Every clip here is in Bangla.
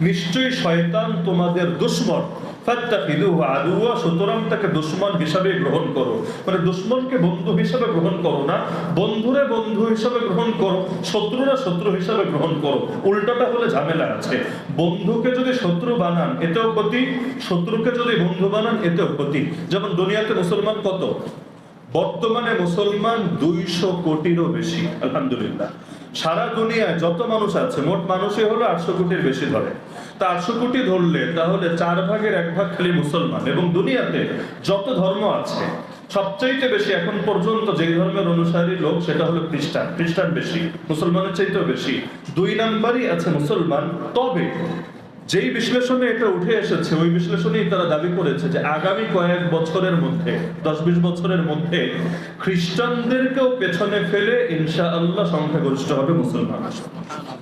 নিশ্চয়ই শয়তান তোমাদের দুশমন, ফাত্তাখিযুহু আদুওয়া, সুতরাং তাকে দুশমন হিসাবে গ্রহণ করো। মানে দুশমনকে বন্ধু হিসাবে গ্রহণ করো না, বন্ধুরে বন্ধু হিসাবে গ্রহণ করো, শত্রুরা শত্রু হিসাবে গ্রহণ করো। উল্টাটা হলে ঝামেলা আছে। বন্ধুকে যদি শত্রু বানান এতেও ক্ষতি, শত্রুকে যদি বন্ধু বানান এতেও ক্ষতি। যেমন দুনিয়াতে মুসলমান কত? বর্তমানে মুসলমান 200 কোটিরও বেশি। আলহামদুলিল্লাহ, সারা দুনিয়ায় যত মানুষ আছে মোট মানুষই হলো 800 কোটির বেশি ধরে। তা 800 কোটি ধরলে তাহলে 4 ভাগের 1 ভাগ খালি মুসলমান। এবং দুনিয়াতে যত ধর্ম আছে সবচাইতে বেশি এখন পর্যন্ত যে ধর্মের অনুসারী লোক সেটা হলো খ্রিস্টান। খ্রিস্টান বেশি, মুসলমানের চাইতেও বেশি। 2 নাম্বারই আছে মুসলমান। তবে যেই বিশ্লেষণে এটা উঠে এসেছে ওই বিশ্লেষণেই তারা দাবি করেছে যে আগামী কয়েক বছরের মধ্যে, 10-20 বছরের মধ্যে খ্রিস্টানদেরকেও পেছনে ফেলে ইনশাআল্লাহ সংখ্যাগরিষ্ঠ হবে মুসলমান।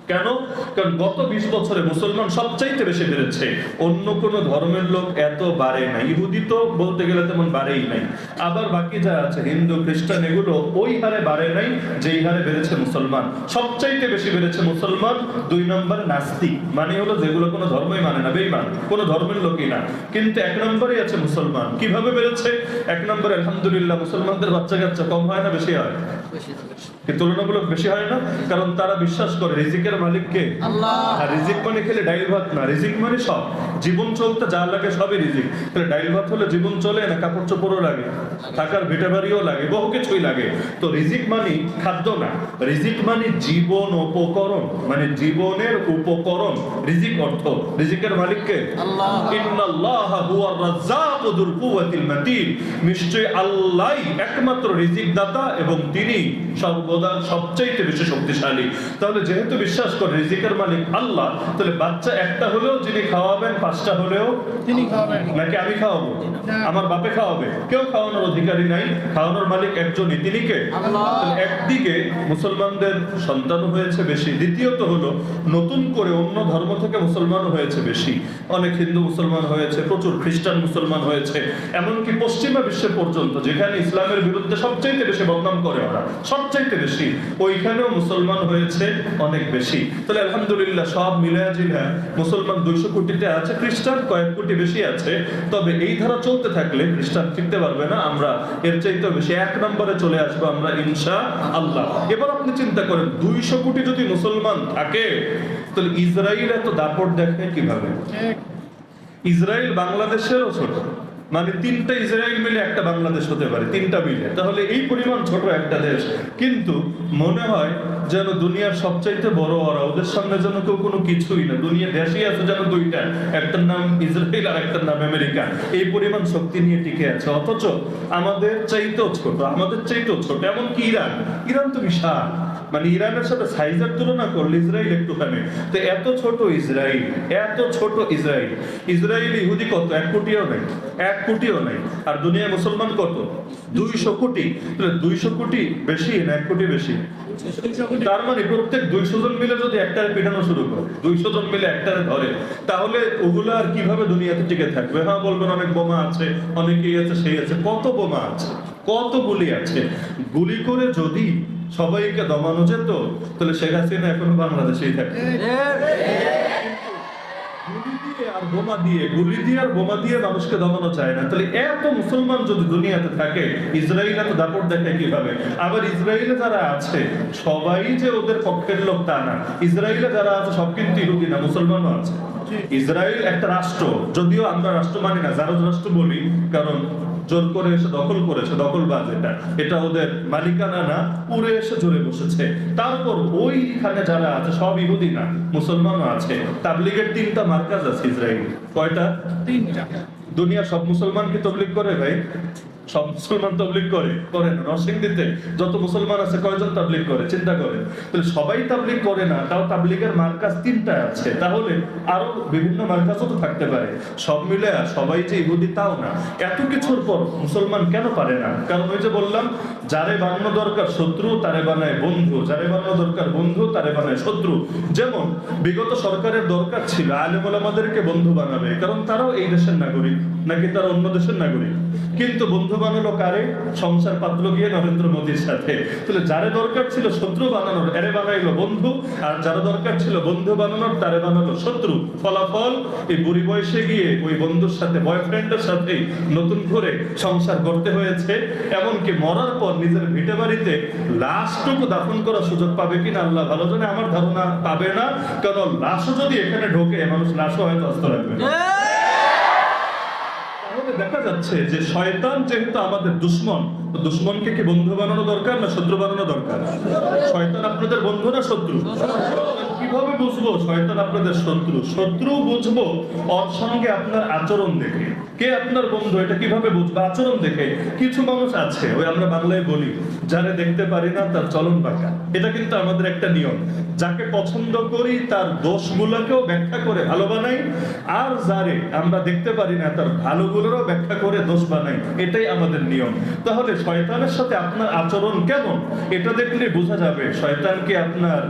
কেন? কারণ গত 20 বছরে মুসলমান সবচাইতে বেশি বেড়েছে, অন্য কোন ধর্মের লোক এত বাড়ে নাই। ইহুদি তো বলতে গেলে তেমন বাড়েই নাই। আবার বাকি যা আছে হিন্দু খ্রিস্টান এগুলো ওই হারে বাড়ে নাই যেই হারে বেড়েছে মুসলমান। সবচাইতে বেশি বেড়েছে মুসলমান। 2 নম্বরে নাস্তিক, মানে হলো যেগুলো কোনো ধর্মই মানে না, বেঈমান, কোনো ধর্মের লোকই না। কিন্তু 1 নম্বরে আছে মুসলমান। কিভাবে বেড়েছে? 1 নম্বরে আলহামদুলিল্লাহ মুসলমানদের বাচ্চা কাচ্চা কম হয় না বেশি হয়? তুলনামূলক বেশি হয় না। কারণ তারা বিশ্বাস করে রিজিকের মালিক কে? আল্লাহ। আর রিজিক মানে খেলে ডাইল ভাত না, রিজিক মানে সব। জীবন চলতে যা লাগে সবই রিজিক। তাহলে ডাইল ভাত হলে জীবন চলে না, কাপড় চোপড়ও লাগে, থাকার ভিটা বাড়িও লাগে, বহু কিছুই লাগে। তো রিজিক মানে খাদ্য না, রিজিক মানে জীবন উপকরণ, মানে জীবনের উপকরণ। রিজিক অর্থ রিজিকের মালিক কে? আল্লাহ। ইন্নাল্লাহা হুয়ার রাজ্জাকু যুল কুওয়াতিল মাতিন, নিশ্চয়ই আল্লাহই একমাত্র রিজিক দাতা এবং তিনি সর্বদা সবচাইতে বেশি শক্তিশালী। তাহলে যেহেতু বিশ্বাস করে রিজিকের মালিক আল্লাহ, তাহলে বাচ্চা একটা হলেও যিনি খাওয়াবেন 5টা হলেও তিনি খাওয়াবেন। নাকি আমি খাওয়াবো? আমার বাপে খাওয়াবে? কেউ খাওয়ানোর অধিকারী নাই, খাওয়ানোর মালিক একজনই, তিনি কে? আল্লাহ। একদিকে মুসলমানদের সন্তান হয়েছে বেশি, দ্বিতীয়ত হলো নতুন করে অন্য ধর্ম থেকে মুসলমান হয়েছে বেশি। অনেক হিন্দু মুসলমান হয়েছে, প্রচুর খ্রিস্টান মুসলমান হয়েছে, এমনকি পশ্চিমা বিশ্বে পর্যন্ত যেখানে ইসলামের বিরুদ্ধে সবচাইতে বেশি বদনাম করে ওরা, সবচাইতে বেশি, ওইখানেও মুসলমান হয়েছে অনেক বেশি। তাহলে আলহামদুলিল্লাহ সব মিলায়া জিলা মুসলমান 200 কোটিতে আছে, খ্রিস্টান কয়েক কোটি বেশি আছে। তবে এই ধারা চলতে থাকলে খ্রিস্টান টিকতে পারবে না, আমরা এর চাইতেও বেশি 1 নম্বরে চলে আসবো আমরা ইনশাআল্লাহ। এবার আপনি চিন্তা করেন 200 কোটি যদি মুসলমান থাকে তাহলে ইসরায়েল এত দাপট দেখে কিভাবে? ইসরায়েল বাংলাদেশেরও ছোট, মানে 3টা ইসরায়েল মিলে একটা বাংলাদেশ হতে পারে, 3টা মিলে। তাহলে এই পরিমাণ ছোট একটা দেশ, কিন্তু মনে হয় যেন দুনিয়ার সবচাইতে বড় ওরা, ওদের সামনে যেন কেউ কোনো কিছুই না। দুনিয়া দেশই আছে যেন 2টা, একটার নাম ইসরায়েল আর একটার নাম আমেরিকা। এই পরিমাণ শক্তি নিয়ে টিকে আছে, অথচ আমাদের চাইতেও ছোট, আমাদের চাইতেও ছোট। এমনকি ইরান, ইরান তো বিশাল, মানে ইরানের সাথে সাইজের তুলনা করলে ইসরায়েল একটুখানি। তো এত ছোট ইসরায়েল, এত ছোট ইসরায়েল। ইসরায়েল ইহুদি কত? 1 কোটিও নাই, 1 কোটিও নাই। আর দুনিয়ায় মুসলমান কত? 200 কোটি। 200 কোটি বেশি না 1 কোটি বেশি? তার মানে প্রত্যেক 200 জন মিলে যদি একটারে পিটানো শুরু করে, 200 জন মিলে একটারে ধরে, তাহলে ওগুলো আর কিভাবে দুনিয়াতে টিকে থাকবে? হ্যাঁ বলবেন অনেক বোমা আছে, অনেকেই আছে, সেই আছে। কত বোমা আছে, কত গুলি আছে। গুলি করে যদি সবাইকে দমানো যেত তাহলে শেখ হাসিনা এখনো বাংলাদেশেই থাকে। গুলি দিয়ে আর বোমা দিয়ে মানুষকে দমানো যায় না। তাহলে এত মুসলমান যদি দুনিয়াতে থাকে, ইসরায়েল এত দাপট দেখে কিভাবে? আবার ইসরায়েলে যারা আছে সবাই যে ওদের পক্ষের লোক তা না। ইসরায়েলে যারা আছে সব কিন্তু ইহুদি না, মুসলমানও আছে। ইসরায়েল একটা রাষ্ট্র, যদিও আমরা রাষ্ট্র মানি না, জারজ রাষ্ট্র বলি, কারণ জোর করে এসে দখল করেছে, দখলবাজ। এটা ওদের মালিকানা না, উড়ে এসে জোরে বসেছে। তারপর ওইখানে যারা আছে সব ইহুদি না, মুসলমানও আছে। তাবলিগের 3টা মার্কাজ আছে ইসরায়েল। কয়টা? 3টা। দুনিয়ার সব মুসলমান কি তাবলীগ করে ভাই? সব মুসলমান তাবলীগ করে? করে না। নরসিংদীতে যত মুসলমান আছে কয়জন তাবলীগ করে? চিন্তা করেন। তাহলে সবাই তাবলীগ করে না, তাও তাবলীগের মার্কাজ 3টা আছে। তাহলে আরো বিভিন্ন মার্কাজও তো থাকতে পারে। সব মিলে সবাই যে ইহুদি তাও না। এত কিছুর পর মুসলমান কেন পারে না? কারণ ওই যে বললাম, যারে বানানো দরকার শত্রু তারে বানায় বন্ধু, যারে বানানো দরকার বন্ধু তারে বানায় শত্রু। যেমন বিগত সরকারের দরকার ছিল আলেম ওলামাদেরকে বন্ধু বানাবে, কারণ তারাও এই দেশের নাগরিক, নাকি তার অন্য দেশের নাগরিক, কিন্তু বন্ধু বানালো কারে? সংসার পাতলো গিয়ে নরেন্দ্র মোদীর সাথে। তাহলে যারে দরকার ছিল শত্রু বানানোর, এরে বানাইলো বন্ধু, আর যারা দরকার ছিল বন্ধু বানানোর, তারে বানালো শত্রু। ফলাফল এই বুড়ি বয়সে গিয়ে ওই বন্ধুর সাথে, বয়ফ্রেন্ডের সাথে নতুন করে সংসার করতে হয়েছে। এমনকি মরার পর নিজের ভিটে বাড়িতে লাশটুকু দাফন করার সুযোগ পাবে কিনা আল্লাহ ভালো জানে, আমার ধারণা পাবে না। কারণ লাশও যদি এখানে ঢোকে, মানুষ লাশও হয়তো অস্ত রাখবে না। দেখা যাচ্ছে যে শয়তান যেহেতু আমাদের দুশ্মন, তো দুশ্মনকে কি বন্ধু বানানো দরকার না শত্রু বানানো দরকার? শয়তান আপনাদের বন্ধু না শত্রু? কিভাবে বুঝবো শয়তান আপনাদের শত্রু? শত্রু বুঝবো ওর সঙ্গে আপনার আচরণ দেখে। কে আপনার বন্ধু এটা কিভাবে বুঝবো? আচরণ দেখে। কিছু মানুষ আছে, ওই আমরা বাংলায় বলি, যারে দেখতে পারি না তার চলন বাঁকা। এটা কিন্তু আমাদের একটা নিয়ম। যাকে পছন্দ করি তার দোষগুলোকেও ব্যাখ্যা করে ভালো বানাই, আর যারে আমরা দেখতে পারি না তার ভালোগুলোরও ব্যাখ্যা করে দোষ বানাই। এটাই আমাদের নিয়ম। তাহলে শয়তানের সাথে আপনার আচরণ কেমন, এটা দেখলে বোঝা যাবে শয়তান কি আপনার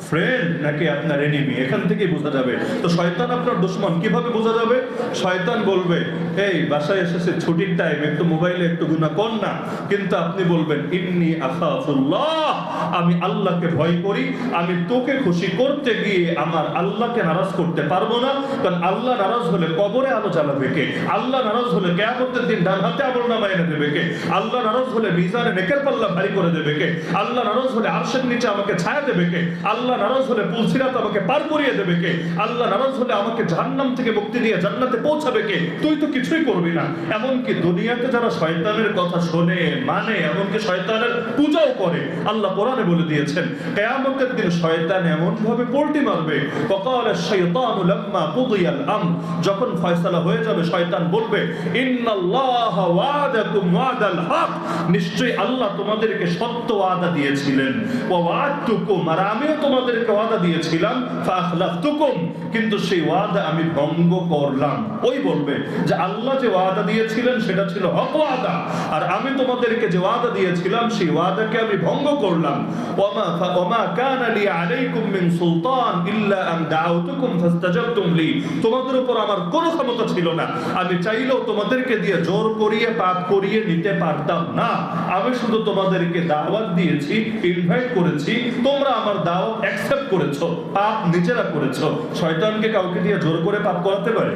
ফ্রেন্ড নাকি আপনার এনিমি। এখান থেকেই বোঝা যাবে। তো শয়তান আপনার দুশমন কিভাবে বোঝা যাবে? শয়তান বলবে, এই বাসায় এসেছে ছুটির টাইম, একটু মোবাইলে একটু গুনাহ কর না। কিন্তু আপনি বলবেন, ইন্নী আখাফুল্লাহ, আমি আল্লাহকে ভয় করি। আমি তোকে খুশি করতে গিয়ে আমার আল্লাহকে নারাজ করতে পারবো না। কারণ আল্লাহ নারাজ হলে কবরে আলো জ্বালাবে কে? আল্লাহ নারাজ হলে কিয়ামতের দিন ডান হাতে আমলনামা এনে দেবে কে? আল্লাহ নারাজ হলে মিজানে নেকের পাল্লা ভারী করে দেবে কে? আল্লাহ নারাজ হলে আরশের নিচে আমাকে ছায়া দেবে কে? আল্লাহ নারাজ হলে পুলসিরাত আমাকে পার করিয়ে দেবে কে? আল্লাহ নারাজ হলে আমাকে জাহান্নাম থেকে মুক্তি দিয়ে জান্নাতে পৌঁছাবে কে? তুই তো কিছুই করবি না। এমনকি দুনিয়াতে যারা শয়তানের কথা শোনে, মানে, এমনকি শয়তানের পূজাও করে, আল্লাহ কোরআনে বলে দিয়েছেন কিয়ামতের দিন শয়তান এমন ভাবে পল্টি মারবে, ওয়াকালা শাইতানু লাম্মা কুদিয়াল আমর, যখন ফয়সালা হয়ে যাবে শয়তান বলবে, ইন্নাল্লাহা ওয়াদাকুম ওয়াদাল হক, নিশ্চয়ই আল্লাহ তোমাদেরকে সত্য ওয়াদা দিয়েছিলেন, ওয়া ওয়াদতুকুম, আর আমিও তোমাদেরকে ওয়াদা দিয়েছিলাম, ফাখলাফতুকুম, কিন্তু সেই ওয়াদা আমি ভঙ্গ করলাম। ওই বলবে যে আল্লাহ যে ওয়াদা দিয়েছিলেন সেটা ছিল হক ওয়াদা, আর আমি তোমাদেরকে যে ওয়াদা দিয়েছিলাম সেই ওয়াদাকে আমি ভঙ্গ করলাম। ওয়ামা কানা লি আলাইকুম মিন সুলতান ইল্লা আন দাউতুকুম ফাস্তাজাবতুম লি, তোমাদের উপর আমার কোনো ক্ষমতা ছিল না, আমি চাইলেও তোমাদেরকে দিয়ে জোর করিয়ে পাপ করিয়ে নিতে পারতাম না। আমি শুধু তোমাদেরকে দাওয়াত দিয়েছি, ইনভাইট করেছি, তোমরা আমার দাওয়াত অ্যাকসেপ্ট করেছো, পাপ নিজেরা করেছো। শয়তানকে কাউকে দিয়ে জোর করে পাপ করাতে পারে?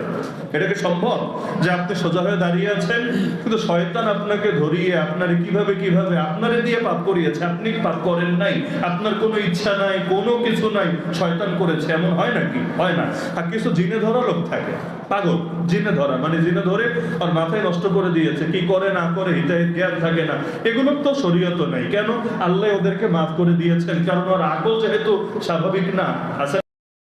এটা কি সম্ভব যে আপনি সোজা হয়ে দাঁড়িয়ে আছেন কিন্তু শয়তান আপনাকে ধরিয়ে আপনার কিভাবে আপনারে দিয়ে পাপ করিয়েছে? আপনি পাপ করেন নাই, আপনার কোনো ইচ্ছা নাই, কোনো কিছু নাই, শয়তান করেছে। এমন হয় নাকি? হয় না। আর কিছু জিনে ধরা লোক থাকে, পাগল, জিনে ধরা মানে জিনে ধরে আর মাথায় নষ্ট করে দিয়েছে, কি করে না করে হিতাহিত জ্ঞান থাকে না। এগুলোর তো শরীয়ত নাই। কেন? আল্লাহ ওদেরকে মাফ করে দিয়েছেন, কারণ ওর আকল যেহেতু স্বাভাবিক না আছে।